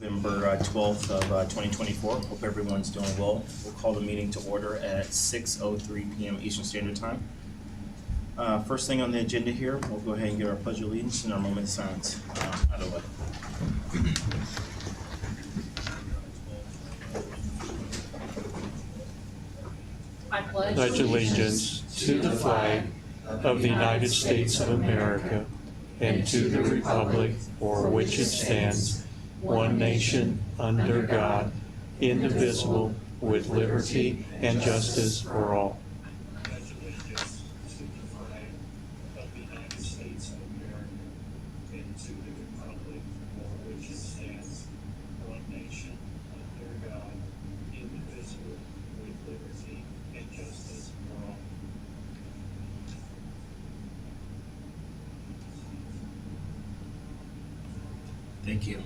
November 12th of 2024. Hope everyone's doing well. We'll call the meeting to order at 6:03 p.m. Eastern Standard Time. First thing on the agenda here, we'll go ahead and get our pledge of allegiance and our moment of silence out of the way. I pledge allegiance to the flag of the United States of America and to the republic for which it stands, one nation, under God, indivisible, with liberty and justice for all. Thank you.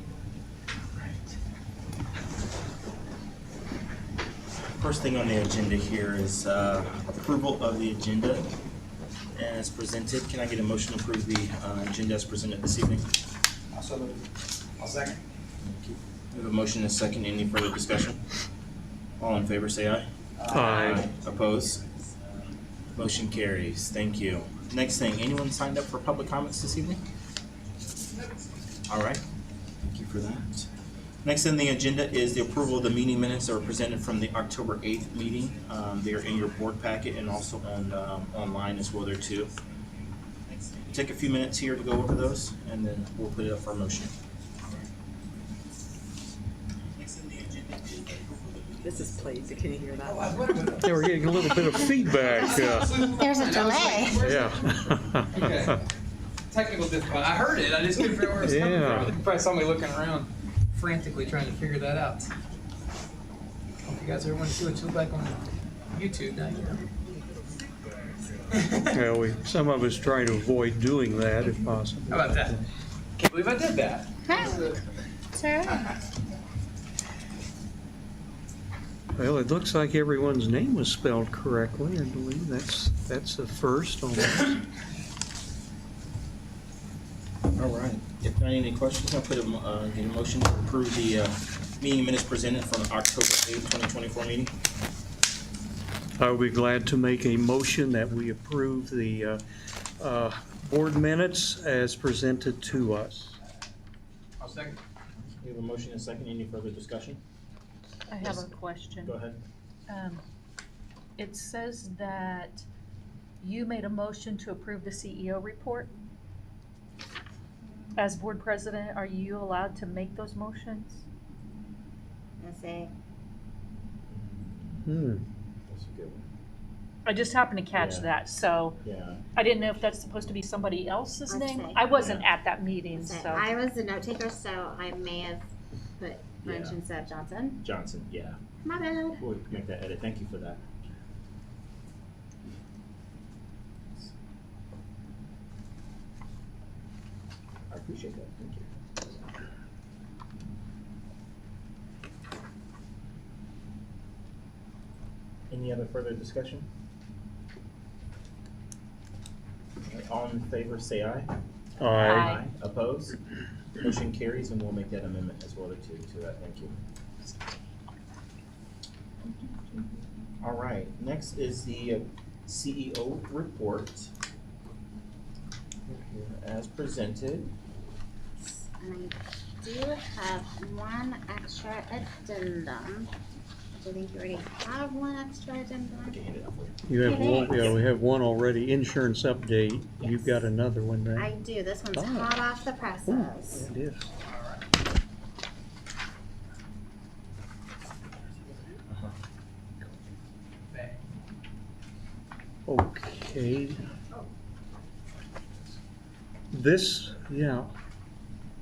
First thing on the agenda here is approval of the agenda as presented. Can I get a motion to approve the agenda as presented this evening? I'll second. Thank you. We have a motion and a second. Any further discussion? All in favor say aye. Aye. Oppose? Motion carries. Thank you. Next thing, anyone signed up for public comments this evening? All right. Thank you for that. Next on the agenda is the approval of the meeting minutes that were presented from the October 8th meeting. They are in your board packet and also on online as well there too. Take a few minutes here to go over those and then we'll put it up for a motion. This is Plazy, can you hear that? Yeah, we're getting a little bit of feedback. There's a delay. Yeah. Okay. Technical difficulty. I heard it. I just couldn't figure out where it was coming Yeah. from. You probably saw me looking around frantically trying to figure that out. Hope you guys ever want to see what you look like on YouTube now, you know. Yeah, some of us try to avoid doing that if possible. How about that? Can't believe I did that. Sir? Well, it looks like everyone's name was spelled correctly. I believe that's the first on this. All right. If not any questions, I'll put get a motion to approve the meeting minutes presented from October 8th, 2024 meeting. I would be glad to make a motion that we approve the board minutes as presented to us. I'll second. We have a motion and a second. Any further discussion? I have a question. Go ahead. It says that you made a motion to approve the CEO report. As board president, are you allowed to make those motions? Let's see. That's a good one. I just happened to catch Yeah. that, so Yeah. I didn't know if that's supposed to be somebody else's Let's name. see. I wasn't at that meeting, So so. I was the note taker, so I may have put French Yeah. instead of Johnson. Johnson, yeah. My bad. We'll make that edit. Thank you for that. I appreciate that. Thank you. Any other further discussion? All right, all in favor, say aye. Aye. Opposed? Motion carries, and we'll make that amendment as well to that. Thank you. All right, next is the CEO report. As presented. And I do have one extra addendum. I think you already have one extra I addendum. can hand it out for you. You have one, yeah, we have one already, insurance update. You've got another one I right? do. This one's Oh. hot off the presses. It is. Okay. This, yeah.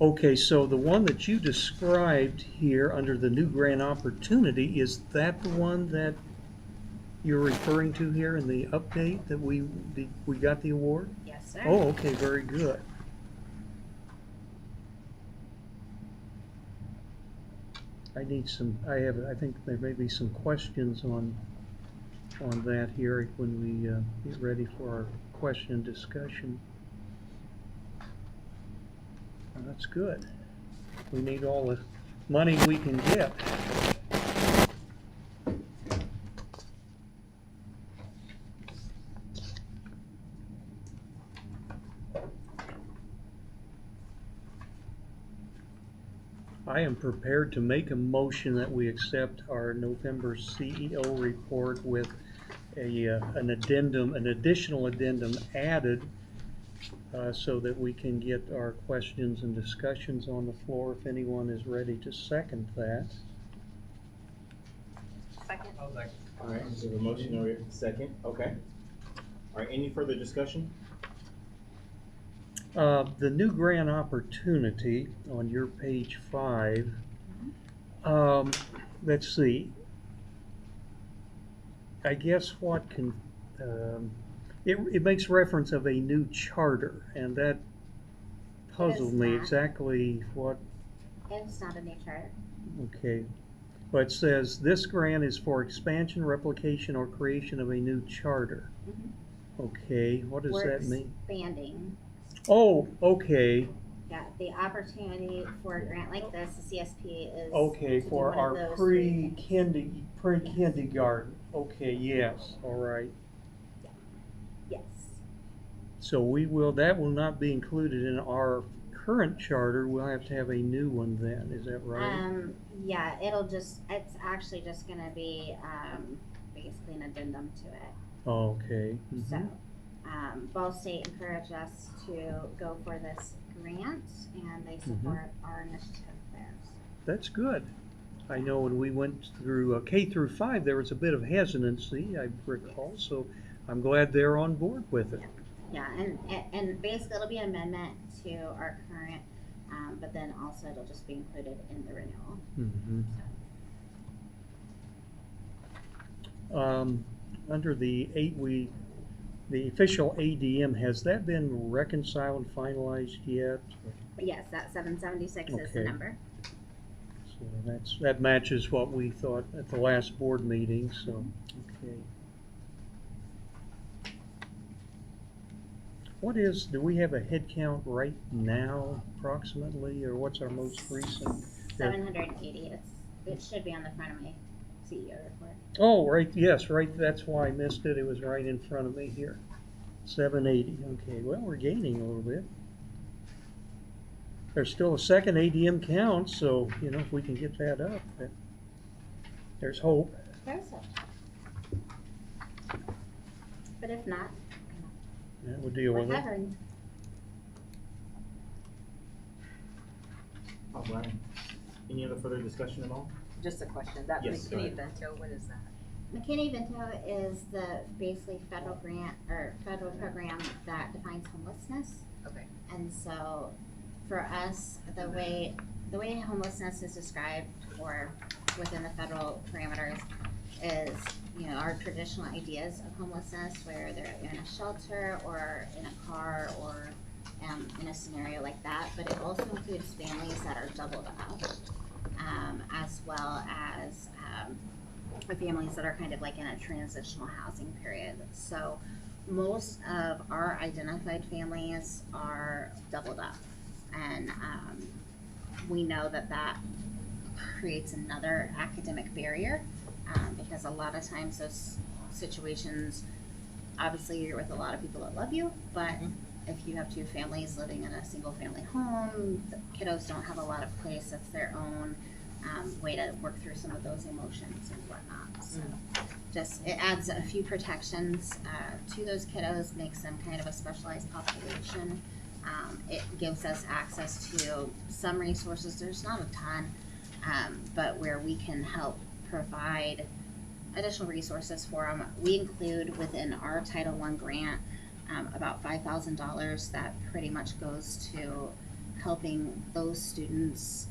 Okay, so the one that you described here under the new grant opportunity, is that the one that you're referring to here in the update that we got the award? Yes, sir. Oh, okay, very good. I think there may be some questions on that here when we get ready for our question and discussion. That's good. We need all the money we can get. I am prepared to make a motion that we accept our November CEO report with an addendum, an additional addendum added, so that we can get our questions and discussions on the floor if anyone is ready to second that. Second. I was like, All right, so the motion or second, okay. All right, any further discussion? The new grant opportunity on your page 5, let's see. I guess what can, it makes reference of a new charter, and that puzzled me not. exactly what, It's not a new charter. okay. But it says, this grant is for expansion, replication, or creation of a new charter. Okay, what does We're that mean? expanding. Oh, okay, Yeah, the opportunity for a grant like this, the CSP is. okay, to do for one of our those three things. pre-kindergarten. Okay, yes, all right. Yes. So that will not be included in our current charter. We'll have to have a new one then, is that right? Yeah, it's actually just gonna be, basically an addendum to it. Okay. So, Mhm. Ball State encouraged us to go for this grant, and they support our initiative there. That's good. I know when we went through K through 5, there was a bit of hesitancy, I recall, so I'm glad they're on board with it. Yeah, and basically it'll be an amendment to our current, but then also it'll just be included in the renewal. Under the official ADM, has that been reconciled, finalized yet? But yes, that 776 is the Okay. number. So that matches what we thought at the last board meeting, so, okay. Do we have a head count right now approximately, or what's our most recent? 780, it should be on the front of my CEO report. Oh, right, yes, right, that's why I missed it, it was right in front of me here. 780, okay, well, we're gaining a little bit. There's still a second ADM count, so, if we can get that up, there's hope. There's hope. But if not, Yeah, we'll deal we're with it. covering. All right. Any other further discussion at all? Just a question, that Yes, go McKinney-Vento, what is that? McKinney-Vento is the basically federal grant or federal program that defines homelessness. Okay. And so for us, the way homelessness is described or within the federal parameters is, our traditional ideas of homelessness where they're in a shelter or in a car or in a scenario like that, but it also includes families that are doubled up, as well as the families that are kind of like in a transitional housing period. So most of our identified families are doubled up, and we know that creates another academic barrier, because a lot of times those situations, obviously you're with a lot of people that love you, but if you have two families living in a single family home, the kiddos don't have a lot of place that's their own way to work through some of those emotions and whatnot. So just, it adds a few protections to those kiddos, makes them kind of a specialized population. It gives us access to some resources, there's not a ton, but where we can help provide additional resources for them. We include within our Title I grant about $5,000 that pretty much goes to helping those students,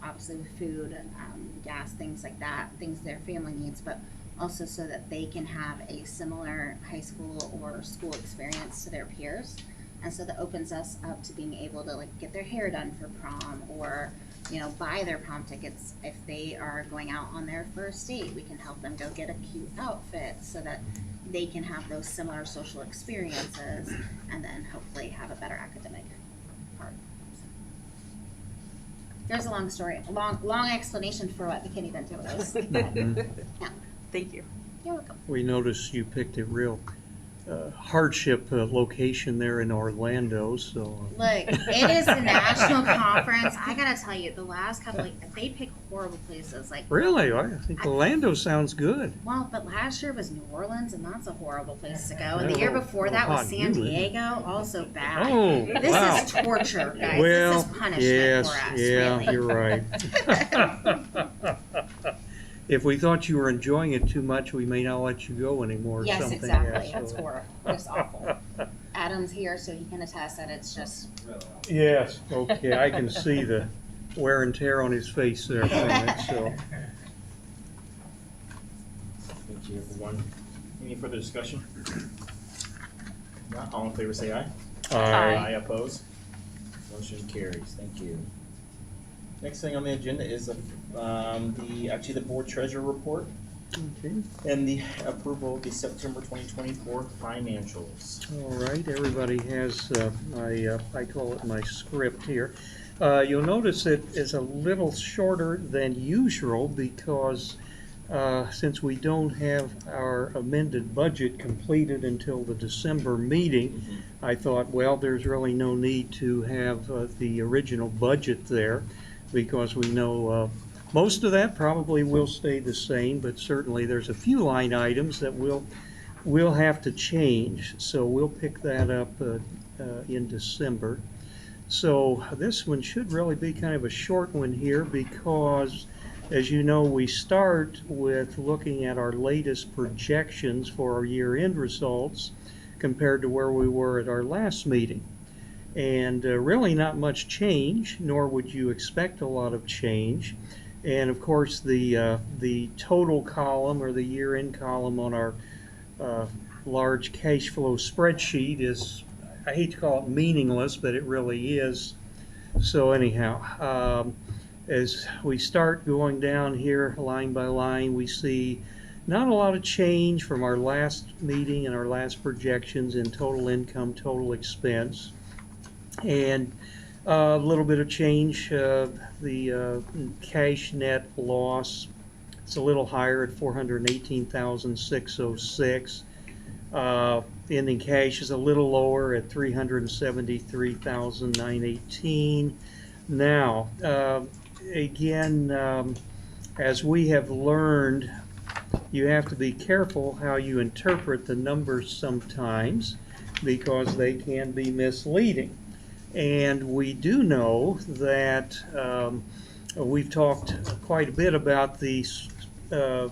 obviously with food, gas, things like that, things their family needs, but also so that they can have a similar high school or school experience to their peers. And so that opens us up to being able to get their hair done for prom, or buy their prom tickets. If they are going out on their first date, we can help them go get a cute outfit so that they can have those similar social experiences and then hopefully have a better academic part. there's a long story, a long explanation for what McKinney Vento is. Yeah, Thank you. you're welcome. We noticed you picked a real hardship location there in Orlando, so. Look, it is the national conference. I gotta tell you, the last couple, they pick horrible places. Like, Really? I think Orlando sounds good. well, but last year was New Orleans, and that's a horrible place to go. And the Oh, year before that was hot San you live. Diego, also bad. Oh, This wow. is torture, guys. Well, this is punishment yes, for us, yeah, really. you're right. If we thought you were enjoying it too much, we may not let you go anymore or Yes, something. exactly. yeah, That's so- horrible. It's awful. Adam's here, so he can attest that it's just. Yes, okay, I can see the wear and tear on his face there from it, so. Thank you, everyone. Any further discussion? Not all in favor, say aye. Aye opposed. Motion carries. Thank you. Next thing on the agenda is the board treasurer report Okay. and the approval of the September 2024 financials. All right, everybody has I call it my script here. You'll notice it is a little shorter than usual because since we don't have our amended budget completed until the December meeting, I thought, well, there's really no need to have the original budget there because we know most of that probably will stay the same, but certainly there's a few line items that we'll have to change. So we'll pick that up in December. So this one should really be kind of a short one here because, as you know, we start with looking at our latest projections for our year-end results compared to where we were at our last meeting. And really not much change, nor would you expect a lot of change. And of course, the total column or the year-end column on our large cash flow spreadsheet is, I hate to call it meaningless, but it really is. So anyhow, as we start going down here line by line, we see not a lot of change from our last meeting and our last projections in total income, total expense. And a little bit of change, the cash net loss, it's a little higher at 418,606. Ending cash is a little lower at 373,918. Now, again, as we have learned, you have to be careful how you interpret the numbers sometimes because they can be misleading. And we do know that we've talked quite a bit about the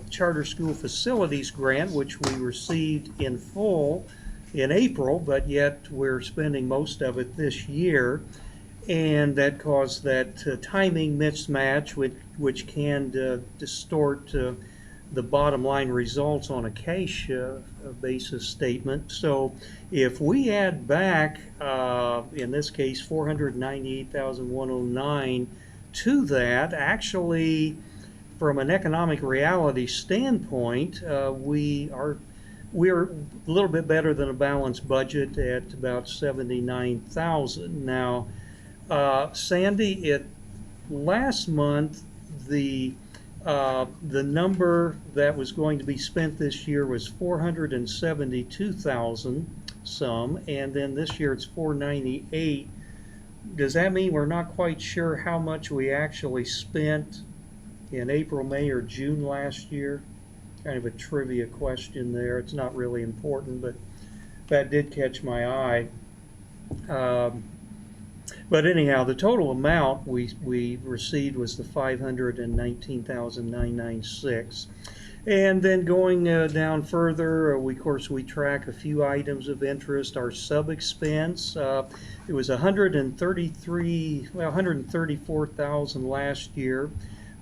charter school facilities grant, which we received in full in April, but yet we're spending most of it this year. And that caused that timing mismatch, which can distort the bottom line results on a cash basis statement. So if we add back, in this case, 498,109 to that, actually, from an economic reality standpoint, we're a little bit better than a balanced budget at about 79,000. Now, Sandy, last month, the number that was going to be spent this year was 472,000 some, and then this year it's 498. Does that mean we're not quite sure how much we actually spent in April, May, or June last year? Kind of a trivia question there. It's not really important, but that did catch my eye. But anyhow, the total amount we received was the 519,996. And then going down further, of course, we track a few items of interest. Our sub-expense, it was 134,000 last year.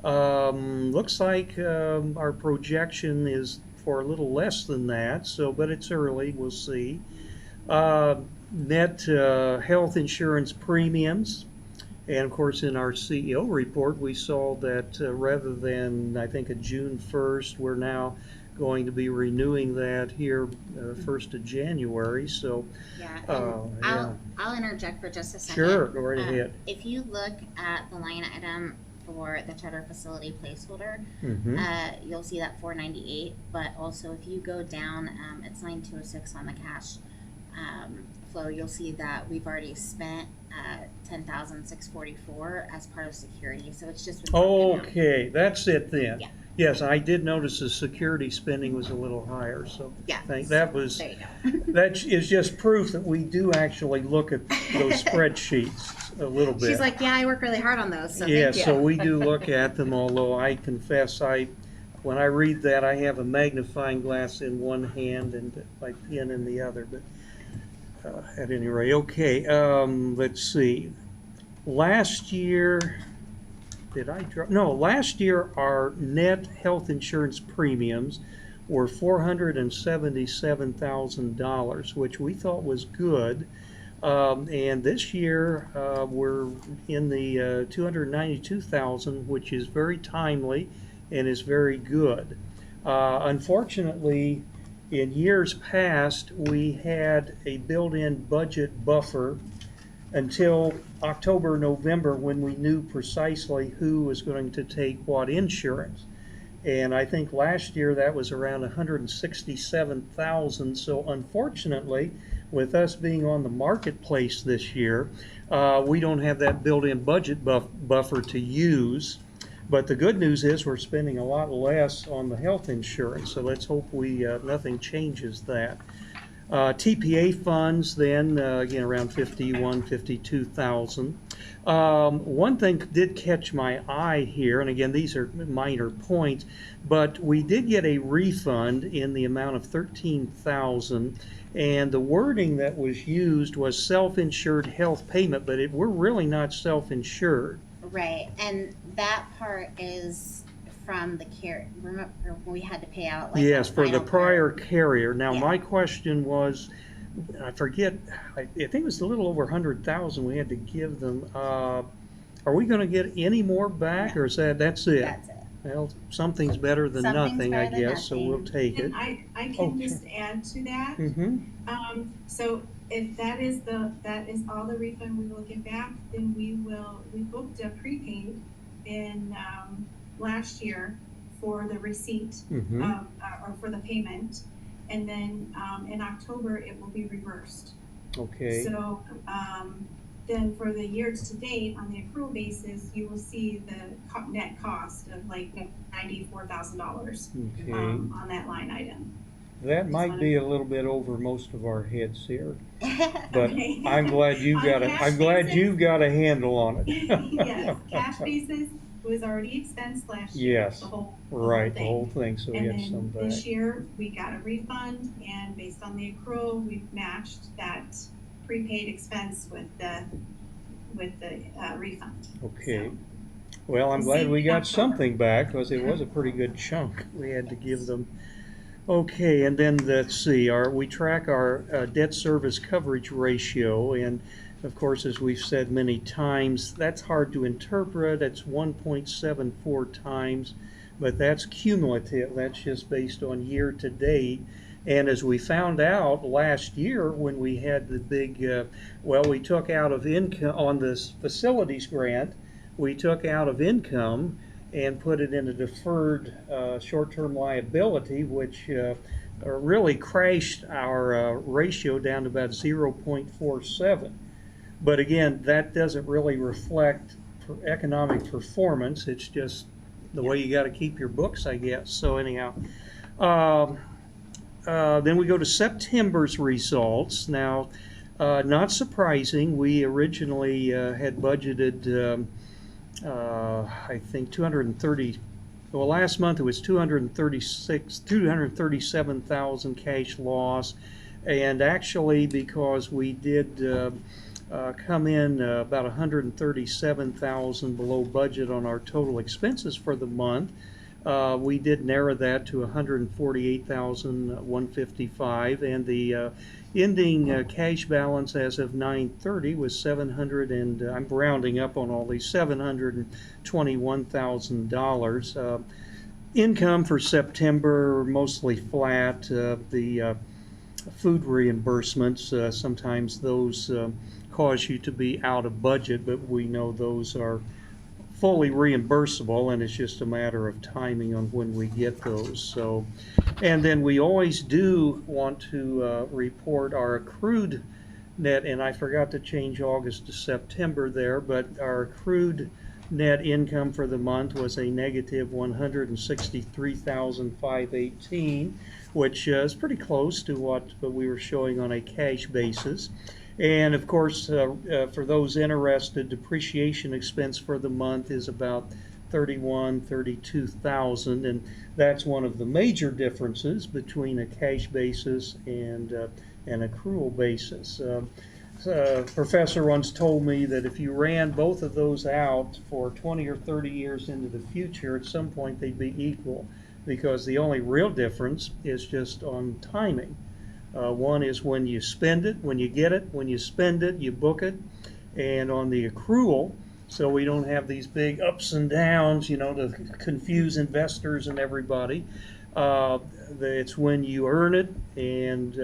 Looks like our projection is for a little less than that, but it's early, we'll see. Net health insurance premiums, and of course in our CEO report we saw that rather than I think a June 1st, we're now going to be renewing that here 1st of January, so. Yeah, Oh, and yeah. I'll interject for just a second. Sure, go right ahead. If you look at the line item for the charter facility placeholder, you'll see that 498. But also, if you go down, it's line 206 on the cash flow. You'll see that we've already spent 10,644 as part of security. So it's just been broken out. Okay, that's it then. Yeah. Yes, I did notice the security spending was a little higher, so Yeah. that was, There you go. that is just proof that we do actually look at those spreadsheets a little bit. She's like, yeah, I work really hard on those. So Yeah, thank you. so we do look at them, although I confess when I read that, I have a magnifying glass in one hand and my pen in the other, but at any rate, okay, let's see. Last year, last year our net health insurance premiums were $477,000, which we thought was good. And this year we're in the 292,000, which is very timely and is very good. Unfortunately, in years past, we had a built-in budget buffer until October, November, when we knew precisely who was going to take what insurance. And I think last year that was around 167,000. So unfortunately, with us being on the marketplace this year, we don't have that built-in budget buffer to use. But the good news is we're spending a lot less on the health insurance. So let's hope nothing changes that. TPA funds then, again, around 52,000. One thing did catch my eye here, and again, these are minor points, but we did get a refund in the amount of 13,000, and the wording that was used was self-insured health payment, but we're really not self-insured. Right, and that part is from the care. Remember when we had to pay out? Like, yes, for the prior part? carrier. Now, Yeah. my question was, I forget, I think it was a little over 100,000 we had to give them. Are we going to get any more back, or is that's it? That's it. Well, something's better than Something's nothing, I better than guess, so we'll nothing. take it. And I Oh, can just add to that. So if that is all the refund we will get back, then we booked a prepaid in last year for the receipt or for the payment, and then in October it will be reversed. Okay. So then for the year to date, on the accrual basis, you will see the net cost of like $94,000 Okay. on that line item. That might be a little bit over most of our heads here, but Okay. I'm glad you've On got cash you've got a handle on it. Yes, cash basis was already expensed last year. Yes. The whole Right, the thing. whole thing, so we And have some then back. this year, we got a refund, and based on the accrual, we've matched that prepaid expense with the refund. Okay. So, Well, I'm glad Same we got October. something back, because it was a pretty good chunk we had to give them. Okay, and then let's see, we track our debt service coverage ratio, and of course, as we've said many times, that's hard to interpret. It's 1.74 times, but that's cumulative. That's just based on year to date. And as we found out last year when we had the big, we took out of income on this facilities grant, we took out of income and put it in a deferred short-term liability, which really crashed our ratio down to about 0.47. But again, that doesn't really reflect economic performance. It's just the way you got to keep your books, I guess. So anyhow, then we go to September's results. Now, not surprising, we originally had budgeted I think 230, well, last month it was 237,000 cash loss, and actually because we did come in about 137,000 below budget on our total expenses for the month, we did narrow that to 148,155, and the ending cash balance as of 9/30 was 700, and I'm rounding up on all these, $721,000. income for September, mostly flat. The food reimbursements, sometimes those cause you to be out of budget, but we know those are fully reimbursable, and it's just a matter of timing on when we get those. So, and then we always do want to report our accrued net, and I forgot to change August to September there, but our accrued net income for the month was a negative 163,518, which is pretty close to what we were showing on a cash basis. And of course, for those interested, depreciation expense for the month is about 32,000, and that's one of the major differences between a cash basis and an accrual basis. Professor once told me that if you ran both of those out for 20 or 30 years into the future, at some point they'd be equal, because the only real difference is just on timing. One is when you spend it, when you get it, when you spend it, you book it. And on the accrual, so we don't have these big ups and downs, to confuse investors and everybody. It's when you earn it, and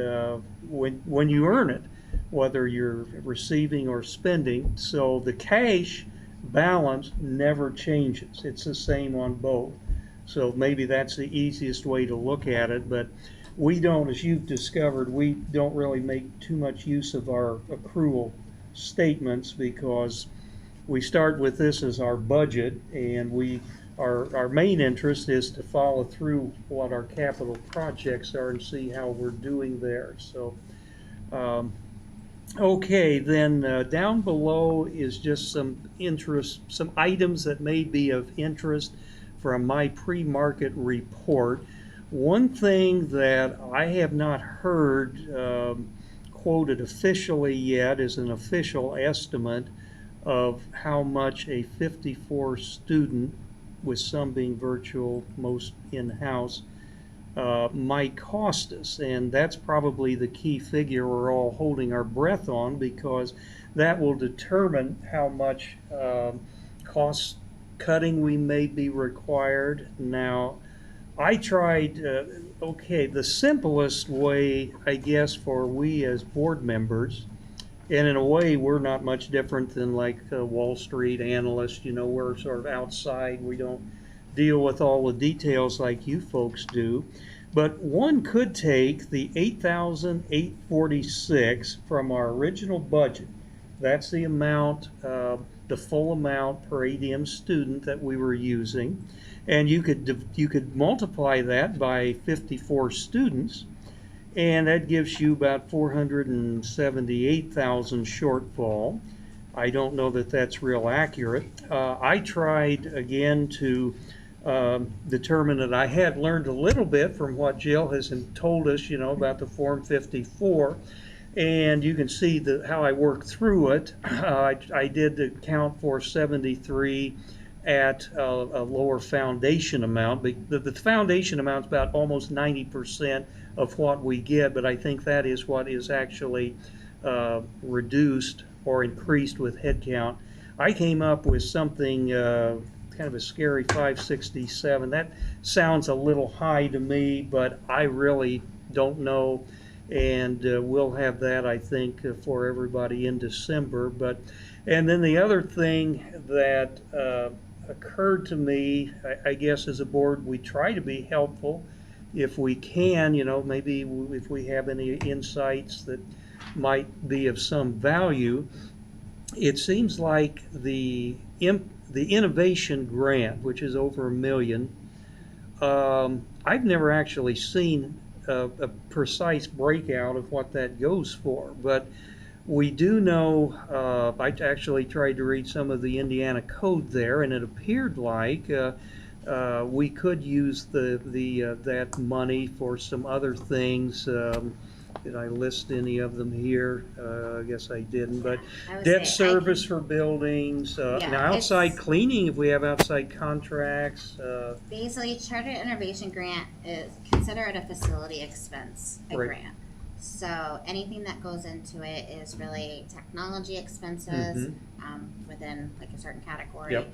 when you earn it, whether you're receiving or spending. So the cash balance never changes. It's the same on both. So maybe that's the easiest way to look at it, but we don't, as you've discovered, we don't really make too much use of our accrual statements, because we start with this as our budget, and our main interest is to follow through what our capital projects are and see how we're doing there. So, okay, then down below is just some items that may be of interest from my pre-market report. One thing that I have not heard quoted officially yet is an official estimate of how much a 54 student, with some being virtual, most in-house, might cost us. And that's probably the key figure we're all holding our breath on, because that will determine how much cost cutting we may be required. Now, I tried, the simplest way, I guess, for we as board members, and in a way we're not much different than like Wall Street analysts, we're sort of outside, we don't deal with all the details like you folks do. But one could take the $8,846 from our original budget. That's the amount, the full amount per ADM student that we were using. And you could multiply that by 54 students, and that gives you about 478,000 shortfall. I don't know that that's real accurate. I tried again to determine that I had learned a little bit from what Jill has told us, about the Form 54. And you can see how I worked through it. I did account for 73 at a lower foundation amount. The foundation amount is about almost 90% of what we get, but I think that is what is actually reduced or increased with headcount. I came up with something kind of a scary 567. That sounds a little high to me, but I really don't know. And we'll have that, I think, for everybody in December. And then the other thing that occurred to me, I guess as a board, we try to be helpful if we can, maybe if we have any insights that might be of some value. It seems like the innovation grant, which is over $1 million, I've never actually seen a precise breakout of what that goes for, but we do know, I actually tried to read some of the Indiana code there, and it appeared like we could use that money for some other things. Did I list any of them here? I guess I didn't, but debt service for buildings, now outside cleaning, if we have outside contracts. Basically, Charter Innovation Grant is considered a facility expense, grant. So anything that goes into it is really technology expenses within like a certain category. Yep.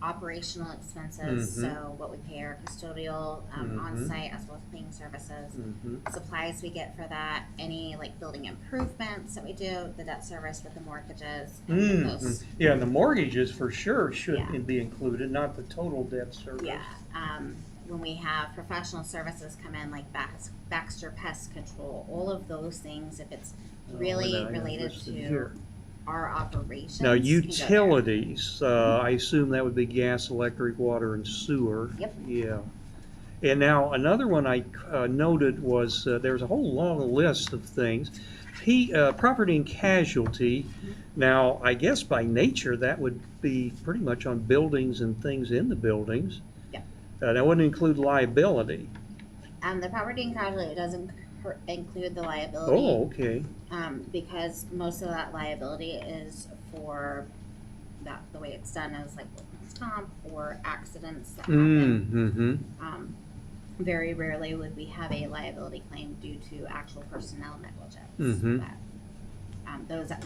operational expenses, Mhm. so what we pay our custodial, Mhm. on-site as well as cleaning services, Mhm. supplies we get for that, any like building improvements that we do, the debt service with the mortgages, and Mhm. those, Yeah, the mortgages for sure should Yeah. be included, not the total debt service. yeah. When we have professional services come in, like Baxter Pest Control, all of those things, if it's really Oh, and I related listed to here. our operations. Now, can go there. utilities, I assume that would be gas, electric, water, and sewer. Yep. Yeah. And now, another one I noted was, there was a whole long list of things. Property and casualty. Now, I guess by nature, that would be pretty much on buildings and things in the buildings. Yep. That wouldn't include liability. The property and casualty doesn't include the liability. Oh, okay. Because most of that liability is for the way it's done is like workman's comp or accidents that happen. Mm-hmm. Very rarely would we have a liability claim due to actual personnel negligence. Mhm.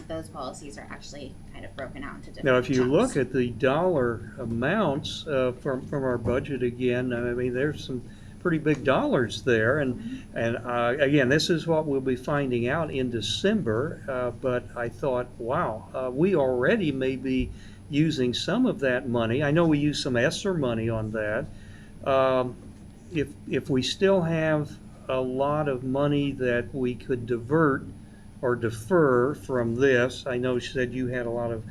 Those policies are actually kind of broken out into different Now, if you chunks. look at the dollar amounts from our budget again, I mean, there's some pretty big dollars there. And again, this is what we'll be finding out in December. But I thought, wow, we already may be using some of that money. I know we use some ESSER money on that. If we still have a lot of money that we could divert or defer from this, I know she said you had a lot of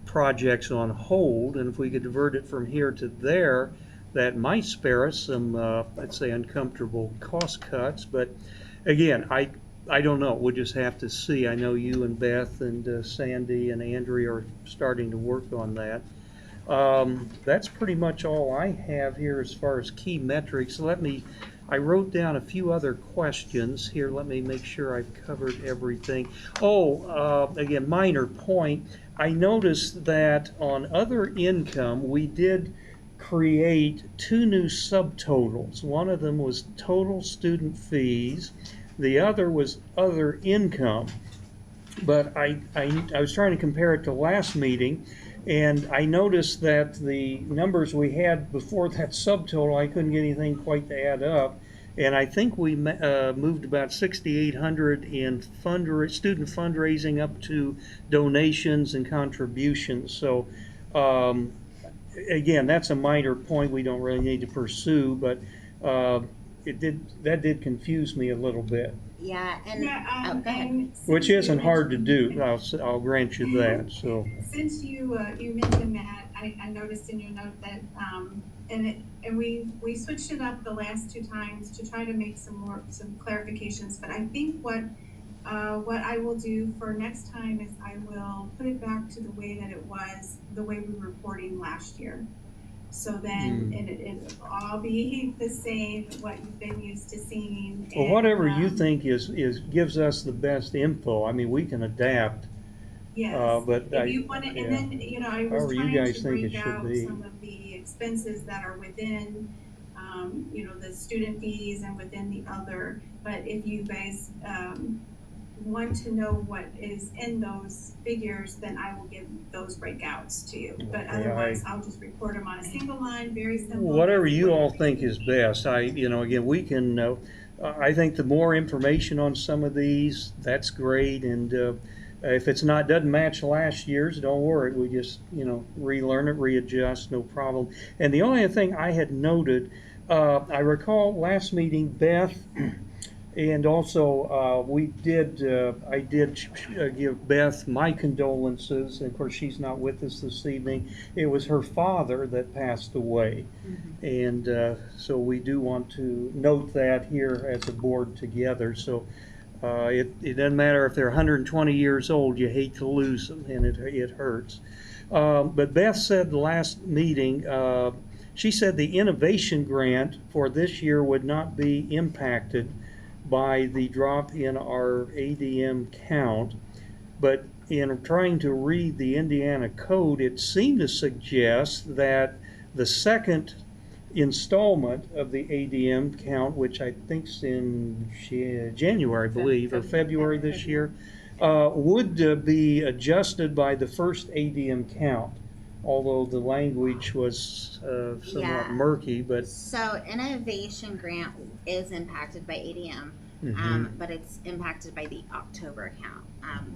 projects on hold, and if we could divert it from here to there, that might spare us some, let's say, uncomfortable cost cuts. But again, I don't know. We'll just have to see. I know you and Beth and Sandy and Andrea are starting to work on that. That's pretty much all I have here as far as key metrics. I wrote down a few other questions here. Let me make sure I've covered everything. Again, minor point. I noticed that on other income, we did create two new subtotals. One of them was total student fees. The other was other income. But I was trying to compare it to last meeting, and I noticed that the numbers we had before that subtotal, I couldn't get anything quite to add up. And I think we moved about 6,800 in student fundraising up to donations and contributions. So again, that's a minor point we don't really need to pursue, but that did confuse me a little bit. Yeah, and Yeah, go ahead. and Which since isn't you hard to mentioned- do. I'll grant you that. So Since you mentioned that, I noticed in your note that and we switched it up the last two times to try to make some clarifications. But I think what I will do for next time is I will put it back to the way that it was, the way we were reporting last year. So then it'll all be the same, what you've been used to seeing. well, and, whatever you think is gives us the best info. I mean, we can adapt. Yes. But If you want to, and then, I was However you trying guys to think it break should out be. some of the expenses that are within, the student fees and within the other. But if you guys, want to know what is in those figures, then I will give those breakouts to you. But Okay, otherwise, I'll just report them on a single line, very simple. Whatever you all think is best. Again, we can. I think the more information on some of these, that's great. And if it's doesn't match last year's, don't worry. We just relearn it, readjust, no problem. And the only thing I had noted, I recall last meeting, Beth. And also, I did give Beth my condolences. And of course, she's not with us this evening. It was her father that passed away. Mm-hmm. And so we do want to note that here as a board together. So it doesn't matter if they're 120 years old, you hate to lose them, and it hurts. But Beth said the last meeting, she said the innovation grant for this year would not be impacted by the drop in our ADM count, but in trying to read the Indiana code, it seemed to suggest that the second installment of the ADM count, which I think's in January, I believe, or February this year, would be adjusted by the first ADM count. although the language was somewhat Yeah. murky, but So innovation grant is impacted by ADM, but it's impacted by the October account.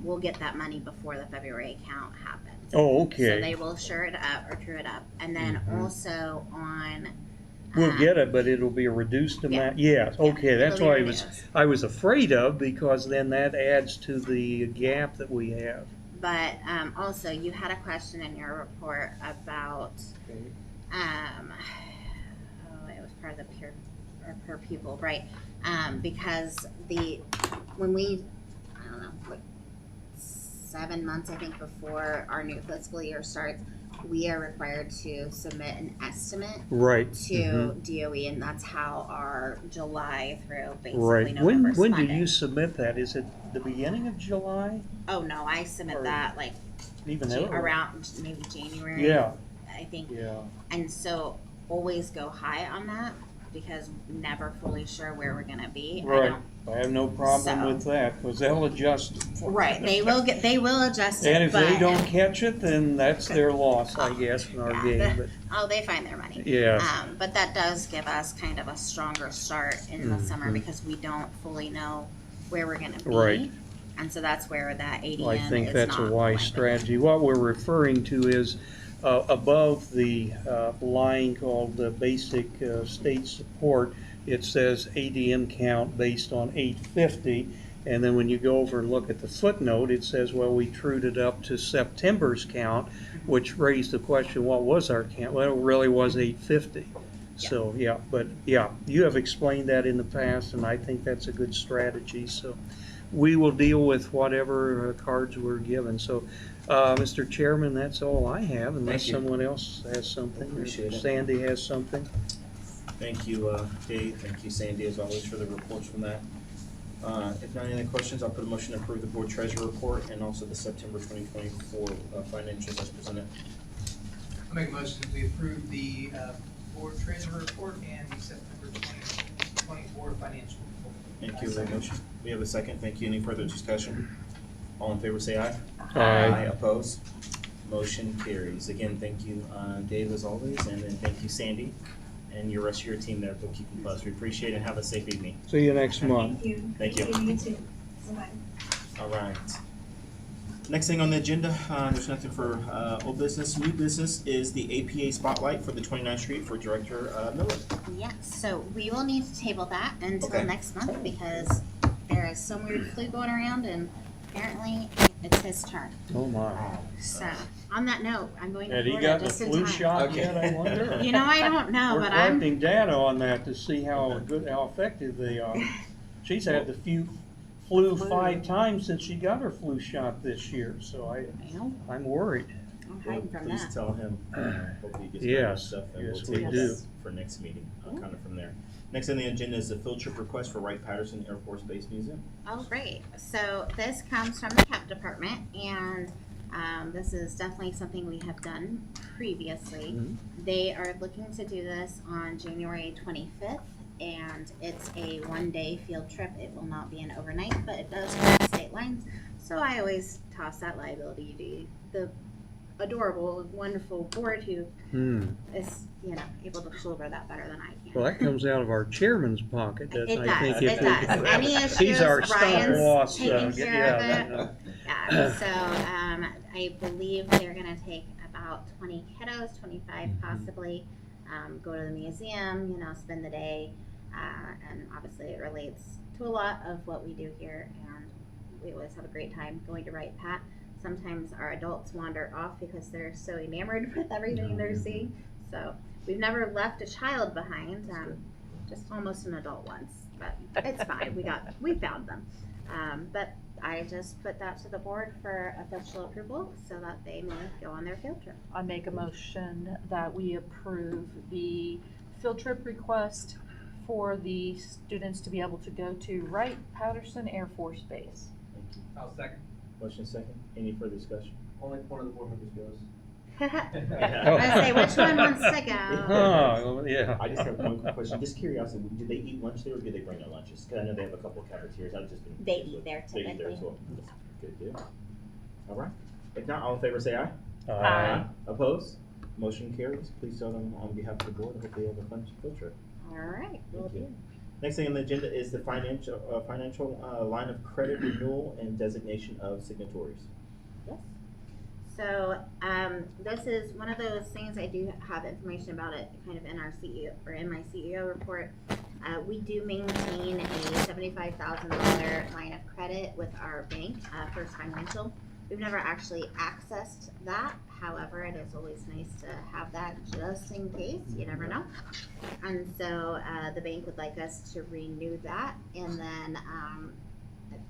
We'll get that money before the February account happens. oh, So okay. they will sure it up or true it up. And then also on. We'll get it, but it'll be a reduced amount. Yes, okay, that's it'll be what reduced. I was afraid of, because then that adds to the gap that we have. But also, you had a question in your report about, oh, it was part of the peer or per pupil, right? Because when we, I don't know, like 7 months I think before our new fiscal year starts, we are required to submit an estimate Right. to DOE, and that's how our July through basically Right. November's When do funded. you submit that? Is it the beginning of July? Oh no, I submit Or that like Even earlier? around maybe January. Yeah, I think. yeah. And so always go high on that because never fully sure where we're gonna be. Right. I have no problem So- with that, because they'll adjust. Right. They will adjust it. And if but, they don't catch it, then that's their loss, I guess, in our Yeah, game, but, oh, they find their money. yes. But that does give us kind of a stronger start in the summer because we don't fully know where we're gonna be. Right. And so that's where that ADM I think is that's a not wise going to- strategy. What we're referring to is above the line called the basic state support, it says ADM count based on 850. And then when you go over and look at the footnote, it says, well, we trued it up to September's count, which raised the question, what was our count? Well, it really was 850. So, yeah, but yeah, you have explained that in the past, and I think that's a good strategy. So we will deal with whatever cards we're given. So, Mr. Chairman, that's all I have, unless Thank you. someone else has something. or Appreciate it. Sandy has something. Thank you, Dave. Thank you, Sandy, as always, for the reports from that. If not any other questions, I'll put a motion to approve the board treasurer report and also the September 2024 financials as presented. I'll make a motion that we approve the board treasurer report and the September 2024 financial report. Thank you, very much. We have a second. Thank you. Any further discussion? All in favor, say aye. Aye. Opposed? Motion carries. Again, thank you, Dave, as always, and then thank you, Sandy, and your rest of your team there for keeping us. We appreciate it. Have a safe evening. See you next month. Thank you. Thank you. You too. Bye-bye. All right. Next thing on the agenda, there's nothing for old business. New business is the APA spotlight for the 29th Street for Director Miller. Yes, so we will need to table that until Okay. next month because there is some weird flu going around and apparently it's his turn. Oh, my. So, on that note, I'm going to Had he Florida gotten the just in flu time. shot Okay. yet, I wonder? You know, I don't know, We're but I'm, collecting data on that to see how effective they are. She's had the flu 5 times since she got her flu shot this year, so well, I'm worried. I'm hiding from Please that. tell him, hope he gets Yes, better stuff, and yes, we'll we take do. this for next meeting, kind of from there. Next on the agenda is the field trip request for Wright-Patterson Air Force Base Museum. Oh, great. So this comes from the CAP department, and this is definitely something we have done previously. They are looking to do this on January 25th, and it's a one-day field trip. It will not be an overnight, but it does cross state lines. So I always toss that liability to the adorable, wonderful board who is, able to shoulder that better than I can. Well, that comes out of our chairman's pocket, doesn't It it? does, I think it does. Any issues, He's our stop Ryan's loss. taking care of it. Yeah. Yeah, so I believe they're gonna take about 20 kiddos, 25 possibly, go to the museum, spend the day, and obviously it relates to a lot of what we do here, and we always have a great time going to Wright Pat. Sometimes our adults wander off because they're so enamored with everything they're seeing. So we've never left a child behind, just almost an adult once, but it's fine. We found them. But I just put that to the board for official approval so that they may go on their field trip. I make a motion that we approve the field trip request for the students to be able to go to Wright-Patterson Air Force Base. I'll second. Motion second. Any further discussion? Only if one of the board members goes. I say, which one wants to go? Oh, yeah. I just have one quick question. Just curiosity, do they eat lunch there or do they bring their lunches? Because I know they have a couple of cafeterias. I've just been. They eat there They eat there typically. as well. Good deal. All right. If not, all in favor say aye. Aye. Opposed? Motion carries. Please tell them on behalf of the board, I hope they have a fun field trip. All right, will Thank you. do. Next thing on the agenda is the financial line of credit renewal and designation of signatories. Yes. So, this is one of those things I do have information about it kind of in our CEO, or in my CEO report. We do maintain a $75,000 line of credit with our bank, First Financial. We've never actually accessed that. However, it is always nice to have that just in case, you never know. And so, the bank would like us to renew that. And then,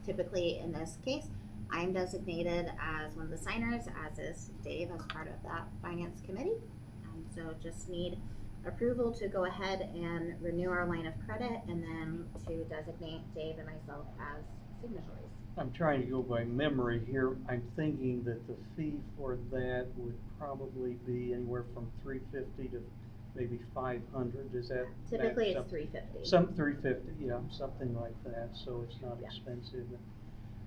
typically in this case, I'm designated as one of the signers, as is Dave as part of that finance committee. And so just need approval to go ahead and renew our line of credit and then to designate Dave and myself as signatories. I'm trying to go by memory here. I'm thinking that the fee for that would probably be anywhere from $350 to maybe $500. Is that? Typically it's something? $350. Some $350, yeah, something like that, so it's not Yeah. expensive.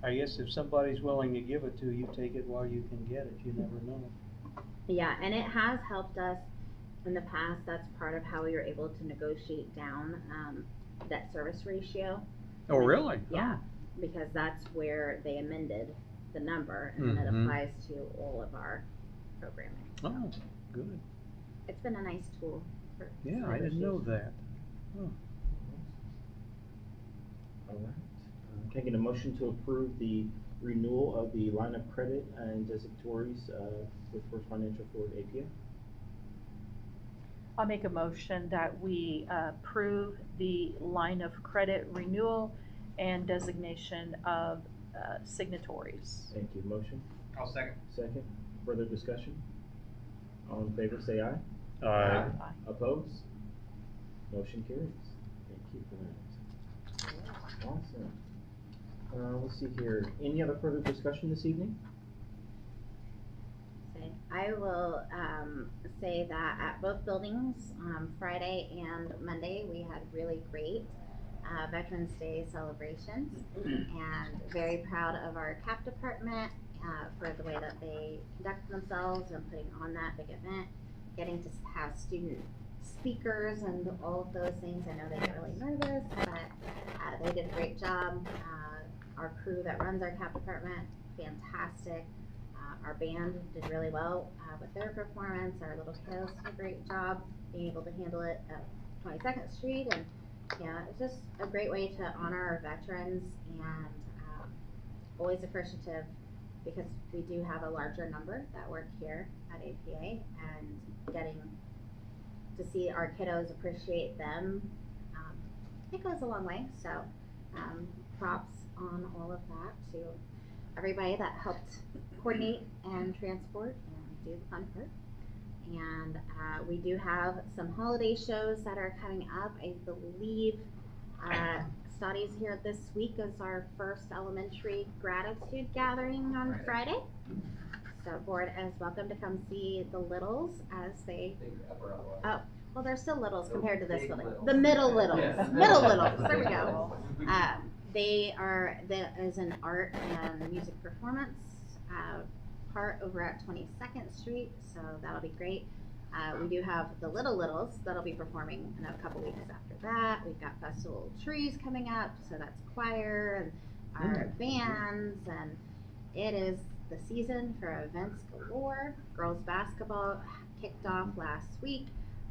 I guess if somebody's willing to give it to you, take it while you can get it, you never know. Yeah, and it has helped us in the past. That's part of how we were able to negotiate down debt service ratio. Oh, really? Yeah, because that's where they amended the number, and then it Mhm. applies to all of our programming. Oh, good. It's been a nice tool for Yeah, I didn't know negotiation. that. Oh. All right. Can I get a motion to approve the renewal of the line of credit and depositories with First Financial for APA? I'll make a motion that we approve the line of credit renewal and designation of signatories. Thank you. Motion? I'll second. Second. Further discussion? All in favor, say aye. Aye. Opposed? Motion carries. Thank you for that. Awesome. Let's see here. Any other further discussion this evening? Okay. I will say that at both buildings, Friday and Monday, we had really great Veterans Day celebrations, and very proud of our CAP department for the way that they conducted themselves and putting on that big event, getting to have student speakers and all of those things. I know they get really nervous, but they did a great job. Our crew that runs our CAP department, fantastic. Our band did really well with their performance. Our little kiddos did a great job being able to handle it at 22nd Street, and yeah, it's just a great way to honor our veterans, and always appreciative because we do have a larger number that work here at APA, and getting to see our kiddos appreciate them, it goes a long way. So props on all of that to everybody that helped coordinate and transport and do the fun part. And we do have some holiday shows that are coming up. I believe Stoddy's here this week as our first elementary gratitude gathering on Friday. So board is welcome to come see the littles as they, oh, well, they're still littles compared to this building. The middle littles, middle littles, there we go. There is an art and music performance part over at 22nd Street, so that'll be great. We do have the Little Littles that'll be performing in a couple weeks after that. We've got Festival of Trees coming up, so that's choir and our bands, and it is the season for events galore. Girls basketball kicked off last week.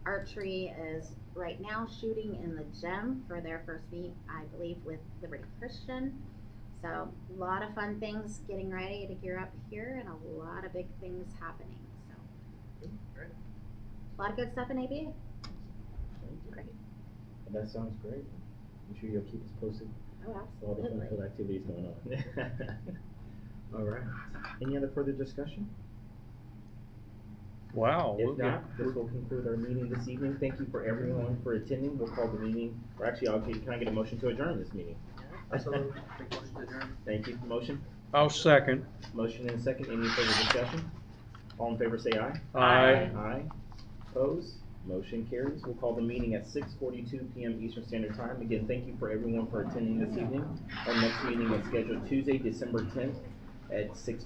Archery is right now shooting in the gym for their first meet, I believe, with Liberty Christian. So a lot of fun things getting ready to gear up here, and a lot of big things happening. So Great. a lot of good stuff in ABA. Great. That sounds great. I'm sure you'll keep us posted. Oh, All the fun absolutely. activities going on. All right. Any other further discussion? Wow. If not, this will conclude our meeting this evening. Thank you for everyone for attending. We'll call the meeting, or actually, can I get a motion to adjourn this meeting? Thank you. Motion? I'll second. Motion and a second. Any further discussion? All in favor say aye. Aye. Aye. Opposed? Motion carries. We'll call the meeting at 6:42 p.m. Eastern Standard Time. Again, thank you for everyone for attending this evening. Our next meeting is scheduled Tuesday, December 10th at 6